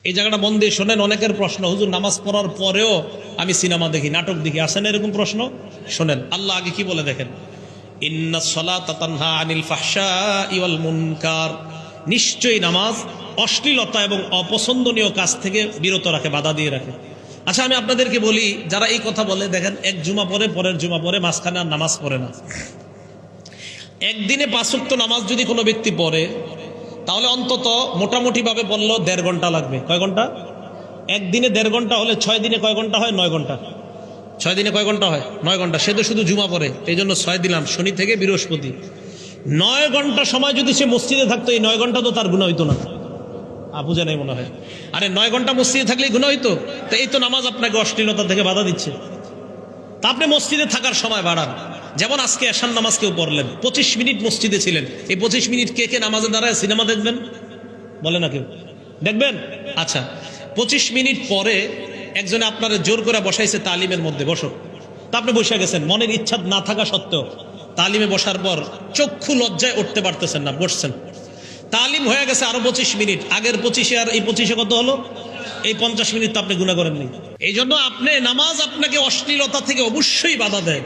এই জায়গাটা মন দিয়ে শোনেন। অনেকের প্রশ্ন, হুজুর নামাজ পড়ার পরেও আমি সিনেমা দেখি, নাটক দেখি, আসেন এরকম প্রশ্ন? শোনেন আল্লাহ আগে কি বলে দেখেন, ইন্নাস সালাতা তানহা আনিল ফাহশাই ওয়াল মুনকার, নিশ্চয়ই নামাজ অশ্লীলতা এবং অপছন্দনীয় কাজ থেকে বিরত রাখে, বাধা দিয়ে রাখে। আচ্ছা আমি আপনাদেরকে বলি, যারা এই কথা বলে দেখেন, এক জুমা পরে, পরের জুমা পরে, মাঝখানে আর নামাজ পড়ে না। একদিনে 5 ওয়াক্ত নামাজ যদি কোনো ব্যক্তি পড়ে, তাহলে অন্তত মোটামুটি ভাবে বললো 1.5 ঘন্টা লাগবে। কয় ঘন্টা? একদিনে 1.5 ঘন্টা হলে 6 দিনে কয় ঘন্টা হয়? 9 ঘন্টা। 6 দিনে কয় ঘন্টা হয়? 9 ঘন্টা। সে তো শুধু জুমা পড়ে, এই জন্য 6 দিলাম, শনি থেকে বৃহস্পতি। 9 ঘন্টা সময় যদি সে মসজিদে থাকতো, এই 9 ঘন্টা তো তার গুনাহ হইতো না। বুঝে নাই মনে হয়। আরে 9 ঘন্টা মসজিদে থাকলেই গুনাহ হইতো। তো এই তো নামাজ আপনাকে অশ্লীলতা থেকে বাধা দিচ্ছে। তা আপনি মসজিদে থাকার সময় বাড়ান। যেমন আজকে এশার নামাজ কেউ পড়লেন, 25 মিনিট মসজিদে ছিলেন, এই 25 মিনিট কে কে নামাজে দাঁড়ায় সিনেমা দেখবেন? বলে না কেউ? দেখবেন? আচ্ছা 25 মিনিট পরে একজনে আপনারা জোর করে বসাইছে তালিমের মধ্যে, বসো। তা আপনি বসে গেছেন, মনের ইচ্ছা না থাকা সত্ত্বেও। তালিমে বসার পর চক্ষু লজ্জায় উঠতে পারতেছেন না, বসছেন। তালিম হয়ে গেছে আরো 25 মিনিট, আগের 25-এ আর এই 25-এ কত হলো? এই 50 মিনিট তো আপনি গুনাহ করেননি। এই জন্য আপনি নামাজ আপনাকে অশ্লীলতা থেকে অবশ্যই বাধা দেয়।